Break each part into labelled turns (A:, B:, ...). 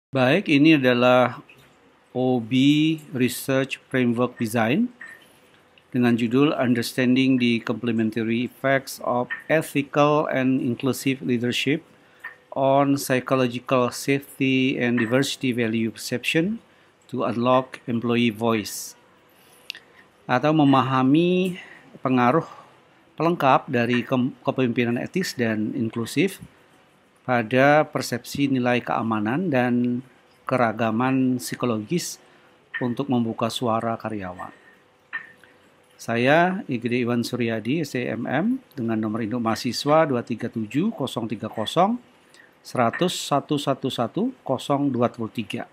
A: Baik, ini adalah OB Research Framework Design dengan judul Understanding the Complementary Effects of Ethical and Inclusive Leadership on Psychological Safety and Diversity Value Perception to Unlock Employee Voice, atau memahami pengaruh pelengkap dari kepemimpinan etis dan inklusif pada persepsi nilai keamanan dan keragaman psikologis untuk membuka suara karyawan. Saya IGD Iwan Suryadi, STMM, dengan nomor induk mahasiswa 237 030 100 111 023.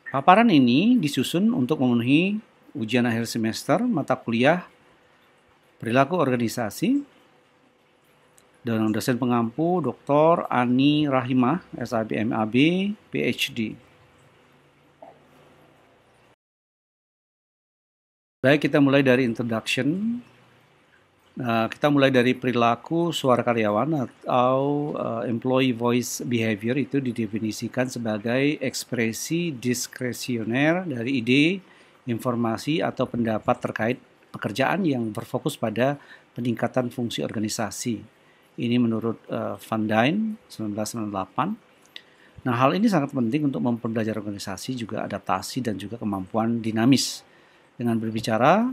A: Paparan ini disusun untuk memenuhi ujian akhir semester mata kuliah Perilaku Organisasi dengan dosen pengampu Dr. Ani Rahimah, SAB MAB, PhD. Baik, kita mulai dari introduction. Kita mulai dari perilaku suara karyawan atau employee voice behavior. Itu didefinisikan sebagai ekspresi diskresioner dari ide, informasi, atau pendapat terkait pekerjaan yang berfokus pada peningkatan fungsi organisasi. Ini menurut Van Dine 1998. Nah, hal ini sangat penting untuk mempelajari organisasi, juga adaptasi dan juga kemampuan dinamis. Dengan berbicara,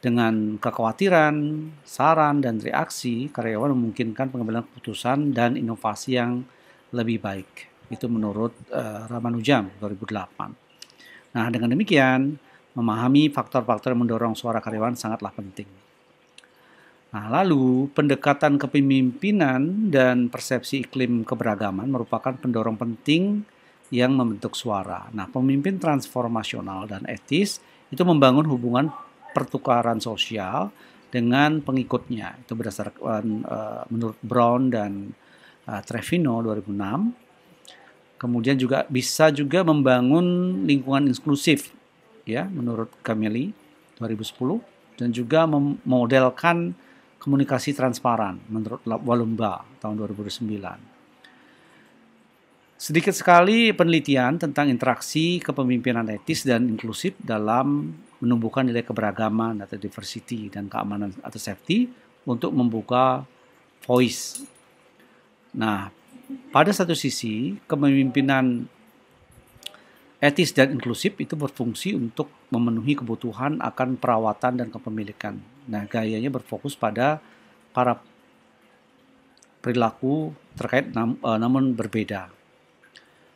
A: dengan kekhawatiran, saran, dan reaksi, karyawan memungkinkan pengambilan keputusan dan inovasi yang lebih baik. Itu menurut Ramanujam 2008. Nah, dengan demikian, memahami faktor-faktor yang mendorong suara karyawan sangatlah penting. Nah, lalu pendekatan kepemimpinan dan persepsi iklim keberagaman merupakan pendorong penting yang membentuk suara. Nah, pemimpin transformasional dan etis itu membangun hubungan pertukaran sosial dengan pengikutnya. Itu berdasarkan menurut Brown dan Trevino 2006. Kemudian juga bisa juga membangun lingkungan inklusif, ya, menurut Cameli 2010, dan juga memodelkan komunikasi transparan menurut Walumba tahun 2009. Sedikit sekali penelitian tentang interaksi kepemimpinan etis dan inklusif dalam menumbuhkan nilai keberagaman atau diversity dan keamanan atau safety untuk membuka voice. Nah, pada satu sisi, kepemimpinan etis dan inklusif itu berfungsi untuk memenuhi kebutuhan akan perawatan dan kepemilikan. Nah, gayanya berfokus pada para perilaku terkait namun berbeda.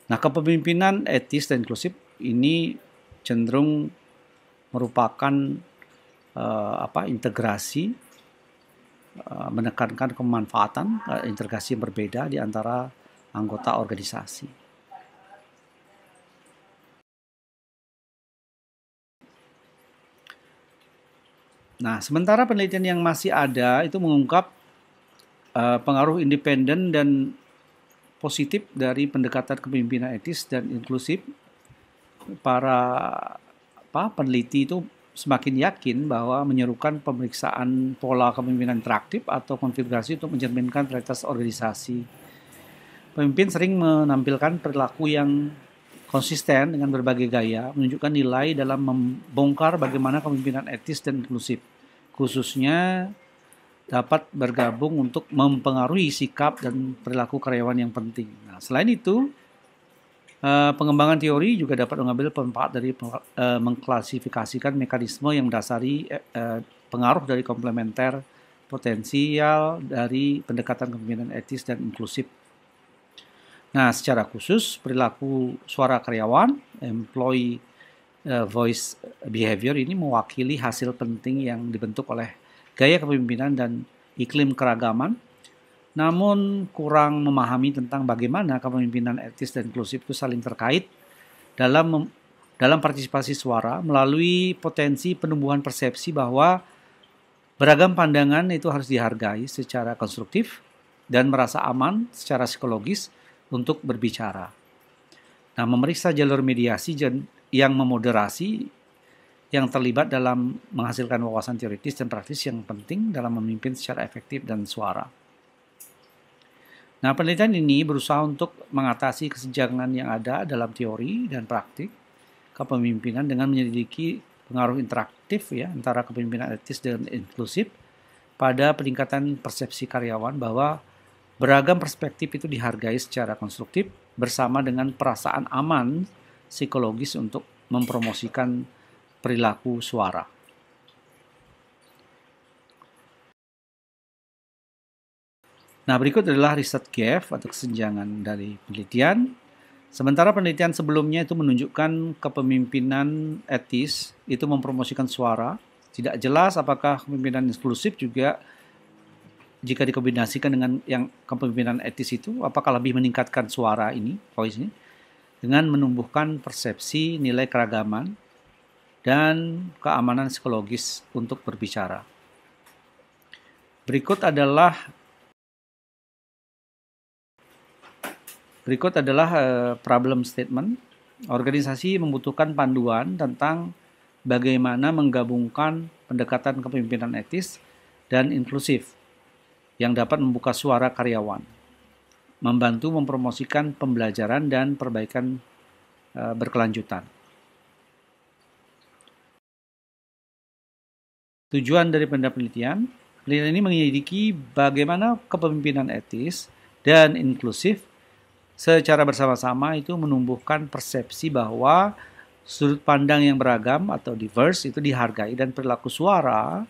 A: Nah, kepemimpinan etis dan inklusif ini cenderung merupakan integrasi, menekankan kemanfaatan, integrasi yang berbeda di antara anggota organisasi. Nah, sementara penelitian yang masih ada itu mengungkap pengaruh independen dan positif dari pendekatan kepemimpinan etis dan inklusif. Para peneliti itu semakin yakin bahwa menyerukan pemeriksaan pola kepemimpinan interaktif atau konfigurasi untuk mencerminkan realitas organisasi. Pemimpin sering menampilkan perilaku yang konsisten dengan berbagai gaya, menunjukkan nilai dalam membongkar bagaimana kepemimpinan etis dan inklusif, khususnya dapat bergabung untuk mempengaruhi sikap dan perilaku karyawan yang penting. Nah, selain itu, pengembangan teori juga dapat mengambil manfaat dari mengklasifikasikan mekanisme yang mendasari pengaruh dari komplementer potensial dari pendekatan kepemimpinan etis dan inklusif. Nah, secara khusus, perilaku suara karyawan, employee voice behavior ini mewakili hasil penting yang dibentuk oleh gaya kepemimpinan dan iklim keragaman, namun kurang memahami tentang bagaimana kepemimpinan etis dan inklusif itu saling terkait dalam partisipasi suara melalui potensi penumbuhan persepsi bahwa beragam pandangan itu harus dihargai secara konstruktif dan merasa aman secara psikologis untuk berbicara. Nah, memeriksa jalur mediasi yang memoderasi yang terlibat dalam menghasilkan wawasan teoritis dan praktis yang penting dalam memimpin secara efektif dan suara. Nah, penelitian ini berusaha untuk mengatasi kesenjangan yang ada dalam teori dan praktik kepemimpinan dengan menyelidiki pengaruh interaktif ya antara kepemimpinan etis dan inklusif pada peningkatan persepsi karyawan bahwa beragam perspektif itu dihargai secara konstruktif bersama dengan perasaan aman psikologis untuk mempromosikan perilaku suara. Nah, berikut adalah riset gap atau kesenjangan dari penelitian. Sementara penelitian sebelumnya itu menunjukkan kepemimpinan etis itu mempromosikan suara. Tidak jelas apakah kepemimpinan inklusif juga jika dikombinasikan dengan yang kepemimpinan etis itu, apakah lebih meningkatkan suara ini, voice ini, dengan menumbuhkan persepsi nilai keragaman dan keamanan psikologis untuk berbicara. Berikut adalah problem statement. Organisasi membutuhkan panduan tentang bagaimana menggabungkan pendekatan kepemimpinan etis dan inklusif yang dapat membuka suara karyawan, membantu mempromosikan pembelajaran dan perbaikan berkelanjutan. Tujuan dari penelitian ini menyelidiki bagaimana kepemimpinan etis dan inklusif secara bersama-sama itu menumbuhkan persepsi bahwa sudut pandang yang beragam atau diverse itu dihargai dan perilaku suara,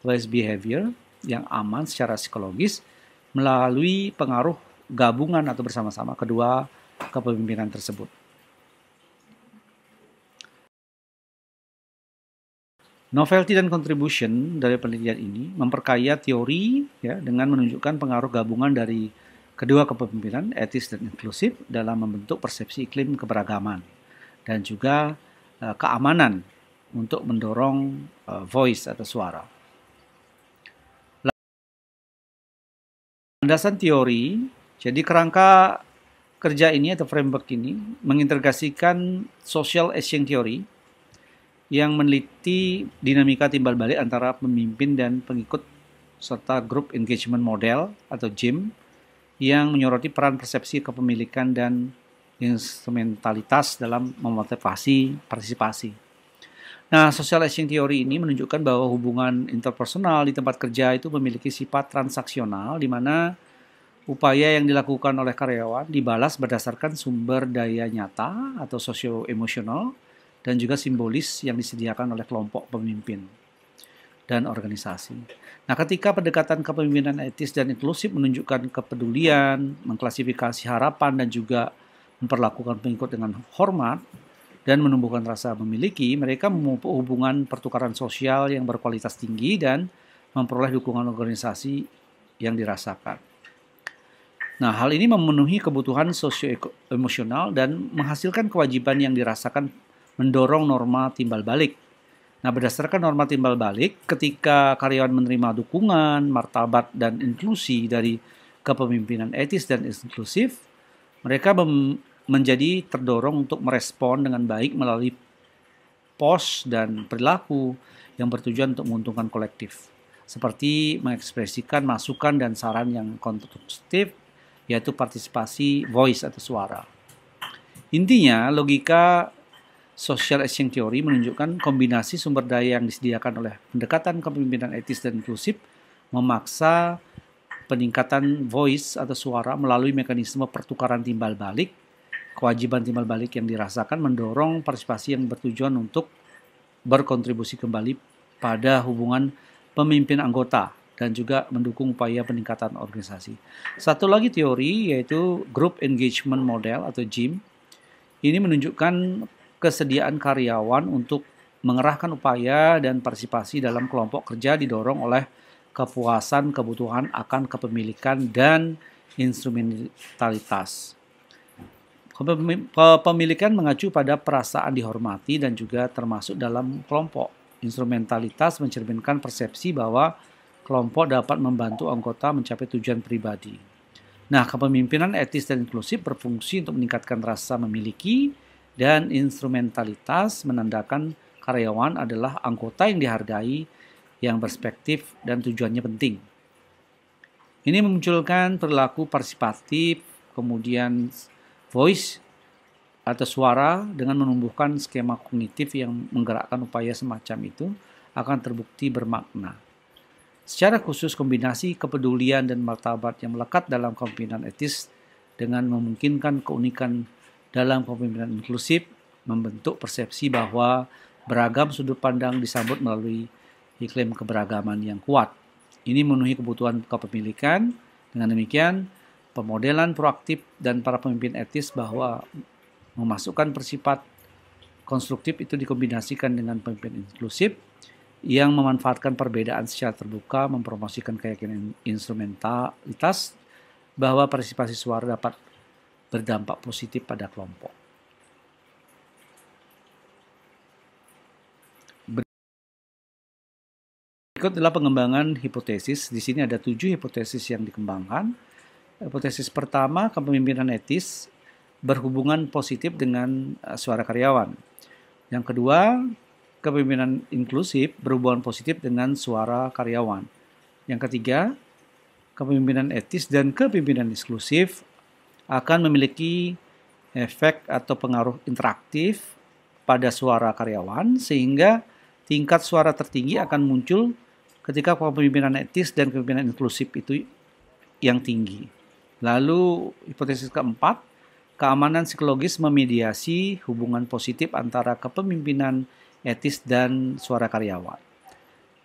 A: voice behavior, yang aman secara psikologis melalui pengaruh gabungan atau bersama-sama kedua kepemimpinan tersebut. Novelty dan contribution dari penelitian ini memperkaya teori ya, dengan menunjukkan pengaruh gabungan dari kedua kepemimpinan etis dan inklusif dalam membentuk persepsi iklim keberagaman dan juga keamanan untuk mendorong voice atau suara. Landasan teori, jadi kerangka kerja ini atau framework ini mengintegrasikan social action theory yang meneliti dinamika timbal balik antara pemimpin dan pengikut serta group engagement model atau GEM yang menyoroti peran persepsi kepemilikan dan instrumentalitas dalam memotivasi partisipasi. Nah, social action theory ini menunjukkan bahwa hubungan interpersonal di tempat kerja itu memiliki sifat transaksional di mana upaya yang dilakukan oleh karyawan dibalas berdasarkan sumber daya nyata atau socio-emosional dan juga simbolis yang disediakan oleh kelompok pemimpin dan organisasi. Nah, ketika pendekatan kepemimpinan etis dan inklusif menunjukkan kepedulian, mengklasifikasi harapan dan juga memperlakukan pengikut dengan hormat dan menumbuhkan rasa memiliki, mereka memupuk hubungan pertukaran sosial yang berkualitas tinggi dan memperoleh dukungan organisasi yang dirasakan. Nah, hal ini memenuhi kebutuhan socio-emosional dan menghasilkan kewajiban yang dirasakan mendorong norma timbal balik. Nah, berdasarkan norma timbal balik, ketika karyawan menerima dukungan, martabat, dan inklusi dari kepemimpinan etis dan inklusif, mereka menjadi terdorong untuk merespon dengan baik melalui pos dan perilaku yang bertujuan untuk menguntungkan kolektif, seperti mengekspresikan masukan dan saran yang konstruktif, yaitu partisipasi voice atau suara. Intinya, logika social action theory menunjukkan kombinasi sumber daya yang disediakan oleh pendekatan kepemimpinan etis dan inklusif memaksa peningkatan voice atau suara melalui mekanisme pertukaran timbal balik. Kewajiban timbal balik yang dirasakan mendorong partisipasi yang bertujuan untuk berkontribusi kembali pada hubungan pemimpin anggota dan juga mendukung upaya peningkatan organisasi. Satu lagi teori yaitu Group Engagement Model atau GEM. Ini menunjukkan kesediaan karyawan untuk mengerahkan upaya dan partisipasi dalam kelompok kerja didorong oleh kepuasan kebutuhan akan kepemilikan dan instrumentalitas. Kepemilikan mengacu pada perasaan dihormati dan juga termasuk dalam kelompok. Instrumentalitas mencerminkan persepsi bahwa kelompok dapat membantu anggota mencapai tujuan pribadi. Nah, kepemimpinan etis dan inklusif berfungsi untuk meningkatkan rasa memiliki dan instrumentalitas menandakan karyawan adalah anggota yang dihargai, yang berspektif dan tujuannya penting. Ini memunculkan perilaku partisipatif, kemudian voice atau suara dengan menumbuhkan skema kognitif yang menggerakkan upaya semacam itu akan terbukti bermakna. Secara khusus, kombinasi kepedulian dan martabat yang melekat dalam kepemimpinan etis dengan memungkinkan keunikan dalam kepemimpinan inklusif membentuk persepsi bahwa beragam sudut pandang disambut melalui iklim keberagaman yang kuat. Ini memenuhi kebutuhan kepemilikan. Dengan demikian, pemodelan proaktif dan para pemimpin etis bahwa memasukkan bersifat konstruktif itu dikombinasikan dengan pemimpin inklusif yang memanfaatkan perbedaan secara terbuka, mempromosikan keyakinan instrumentalitas bahwa partisipasi suara dapat berdampak positif pada kelompok. Berikut adalah pengembangan hipotesis. Di sini ada 7 hipotesis yang dikembangkan. Hipotesis pertama, kepemimpinan etis berhubungan positif dengan suara karyawan. Yang kedua, kepemimpinan inklusif berhubungan positif dengan suara karyawan. Yang ketiga, kepemimpinan etis dan kepemimpinan inklusif akan memiliki efek atau pengaruh interaktif pada suara karyawan sehingga tingkat suara tertinggi akan muncul ketika kepemimpinan etis dan kepemimpinan inklusif itu yang tinggi. Lalu hipotesis keempat, keamanan psikologis memediasi hubungan positif antara kepemimpinan etis dan suara karyawan.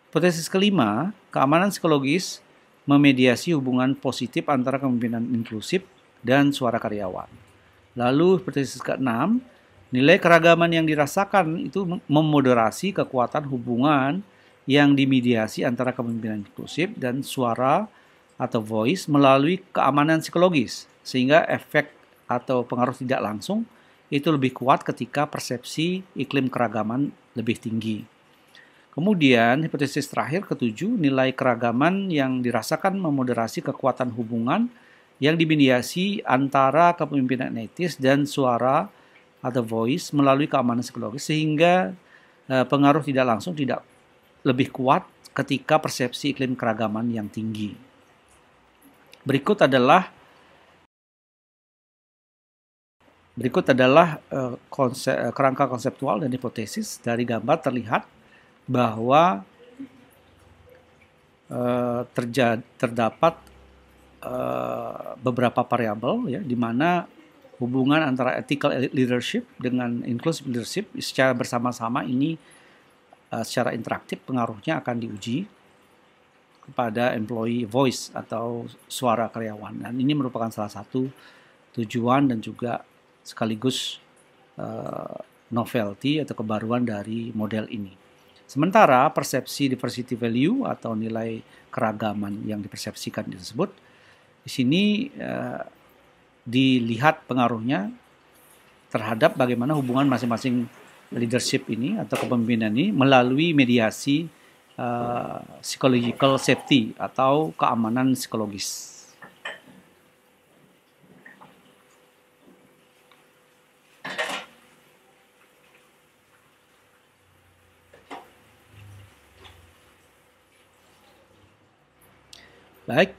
A: Hipotesis kelima, keamanan psikologis memediasi hubungan positif antara kepemimpinan inklusif dan suara karyawan. Lalu hipotesis keenam, nilai keragaman yang dirasakan itu memoderasi kekuatan hubungan yang dimediasi antara kepemimpinan inklusif dan suara atau voice melalui keamanan psikologis, sehingga efek atau pengaruh tidak langsung itu lebih kuat ketika persepsi iklim keragaman lebih tinggi. Kemudian hipotesis terakhir ketujuh, nilai keragaman yang dirasakan memoderasi kekuatan hubungan yang dimediasi antara kepemimpinan etis dan suara atau voice melalui keamanan psikologis sehingga pengaruh tidak langsung tidak lebih kuat ketika persepsi iklim keragaman yang tinggi. Berikut adalah kerangka konseptual dan hipotesis. Dari gambar terlihat bahwa terdapat beberapa variabel ya, di mana hubungan antara ethical leadership dengan inclusive leadership secara bersama-sama ini secara interaktif pengaruhnya akan diuji kepada employee voice atau suara karyawan. Dan ini merupakan salah satu tujuan dan juga sekaligus novelty atau kebaruan dari model ini. Sementara persepsi diversity value atau nilai keragaman yang dipersepsikan tersebut, di sini dilihat pengaruhnya terhadap bagaimana hubungan masing-masing leadership ini atau kepemimpinan ini melalui mediasi psychological safety atau keamanan psikologis. Baik,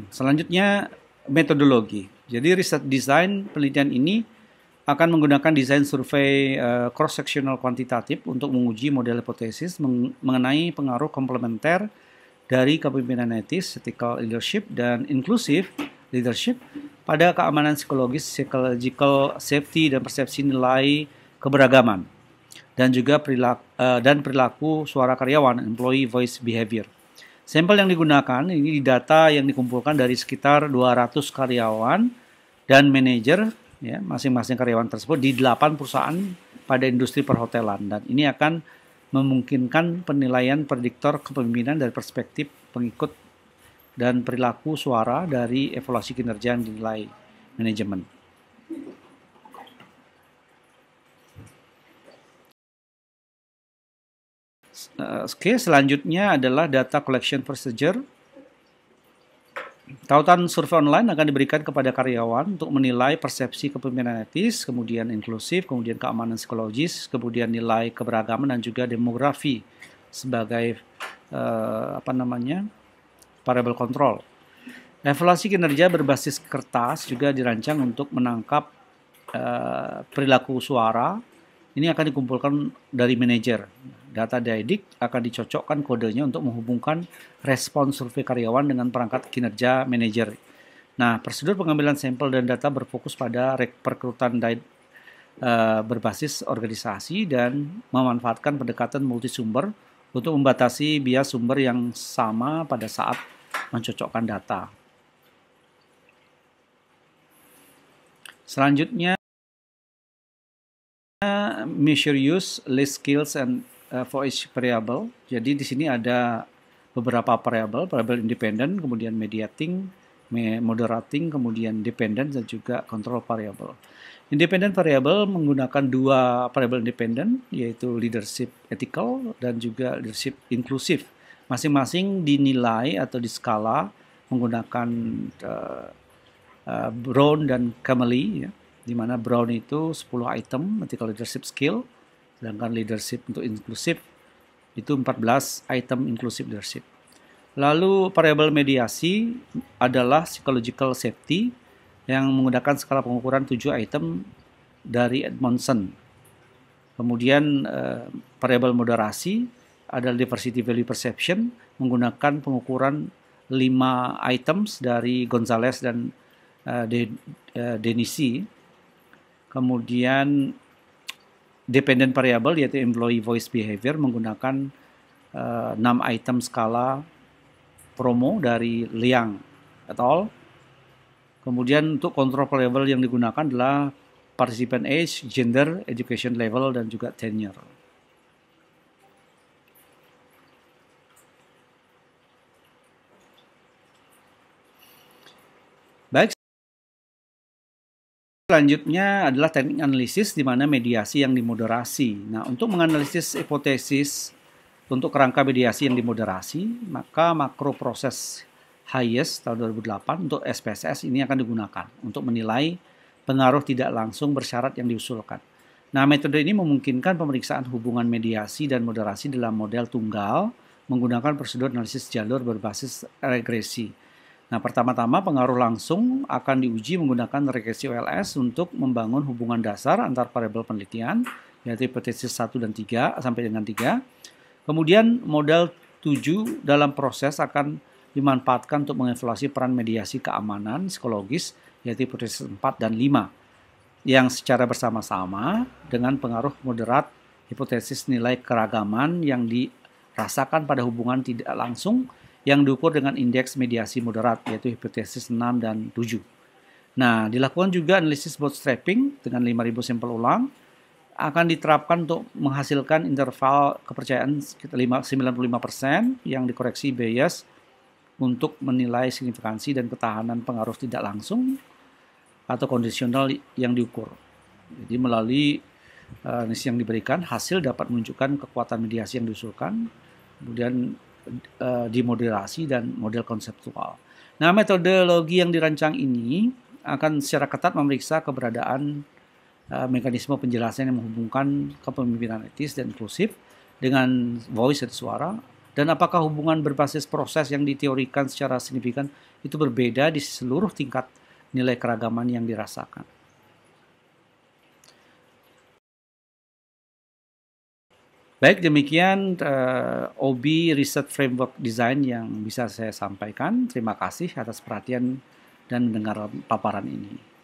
A: selanjutnya metodologi. Jadi riset desain penelitian ini akan menggunakan desain survei cross-sectional kuantitatif untuk menguji model hipotesis mengenai pengaruh komplementer dari kepemimpinan etis, ethical leadership, dan inclusive leadership pada keamanan psikologis, psychological safety, dan persepsi nilai keberagaman, dan juga perilaku suara karyawan, employee voice behavior. Sampel yang digunakan ini data yang dikumpulkan dari sekitar 200 karyawan dan manajer, ya, masing-masing karyawan tersebut di 8 perusahaan pada industri perhotelan, dan ini akan memungkinkan penilaian prediktor kepemimpinan dari perspektif pengikut dan perilaku suara dari evaluasi kinerja yang dinilai manajemen. Oke, selanjutnya adalah data collection procedure. Tautan survei online akan diberikan kepada karyawan untuk menilai persepsi kepemimpinan etis, kemudian inklusif, kemudian keamanan psikologis, kemudian nilai keberagaman dan juga demografi sebagai variable control. Evaluasi kinerja berbasis kertas juga dirancang untuk menangkap perilaku suara. Ini akan dikumpulkan dari manajer. Data didik akan dicocokkan kodenya untuk menghubungkan respon survei karyawan dengan perangkat kinerja manajer. Nah, prosedur pengambilan sampel dan data berfokus pada perekrutan berbasis organisasi dan memanfaatkan pendekatan multisumber untuk membatasi bias sumber yang sama pada saat mencocokkan data. Selanjutnya, measure use, list skills, and for each variable. Jadi di sini ada beberapa variable independent, kemudian mediating, moderating, kemudian dependent, dan juga control variable. Independent variable menggunakan dua variable independent, yaitu leadership ethical dan juga leadership inclusive. Masing-masing dinilai atau diskala menggunakan Brown dan Cameli, ya, di mana Brown itu 10 item ethical leadership skill, sedangkan leadership untuk inklusif itu 14 item inclusive leadership. Lalu variabel mediasi adalah psychological safety yang menggunakan skala pengukuran 7 item dari Edmondson. Kemudian variabel moderasi adalah diversity value perception menggunakan pengukuran 5 items dari Gonzalez dan Denisi. Kemudian dependent variable yaitu employee voice behavior menggunakan 6 item skala promo dari Liang et al. Kemudian untuk control variable yang digunakan adalah participant age, gender, education level, dan juga tenure. Baik. Selanjutnya adalah teknik analisis di mana mediasi yang dimoderasi. Nah, untuk menganalisis hipotesis untuk kerangka mediasi yang dimoderasi, maka makro proses Hayes tahun 2008 untuk SPSS ini akan digunakan untuk menilai pengaruh tidak langsung bersyarat yang diusulkan. Nah, metode ini memungkinkan pemeriksaan hubungan mediasi dan moderasi dalam model tunggal menggunakan prosedur analisis jalur berbasis regresi. Nah, pertama-tama pengaruh langsung akan diuji menggunakan regresi OLS untuk membangun hubungan dasar antar variabel penelitian, yaitu hipotesis 1 dan 3 sampai dengan 3. Kemudian model 7 dalam proses akan dimanfaatkan untuk mengevaluasi peran mediasi keamanan psikologis, yaitu hipotesis 4 dan 5, yang secara bersama-sama dengan pengaruh moderat hipotesis nilai keragaman yang dirasakan pada hubungan tidak langsung yang diukur dengan indeks mediasi moderat, yaitu hipotesis 6 dan 7. Nah, dilakukan juga analisis bootstrapping dengan 5.000 sampel ulang, akan diterapkan untuk menghasilkan interval kepercayaan sekitar 95% yang dikoreksi bias untuk menilai signifikansi dan ketahanan pengaruh tidak langsung atau kondisional yang diukur. Jadi melalui analisis yang diberikan, hasil dapat menunjukkan kekuatan mediasi yang diusulkan, kemudian dimoderasi dan model konseptual. Nah, metodologi yang dirancang ini akan secara ketat memeriksa keberadaan mekanisme penjelasan yang menghubungkan kepemimpinan etis dan inklusif dengan voice atau suara, dan apakah hubungan berbasis proses yang diteorikan secara signifikan itu berbeda di seluruh tingkat nilai keragaman yang dirasakan. Baik, demikian OB Research Framework Design yang bisa saya sampaikan. Terima kasih atas perhatian dan mendengar paparan ini.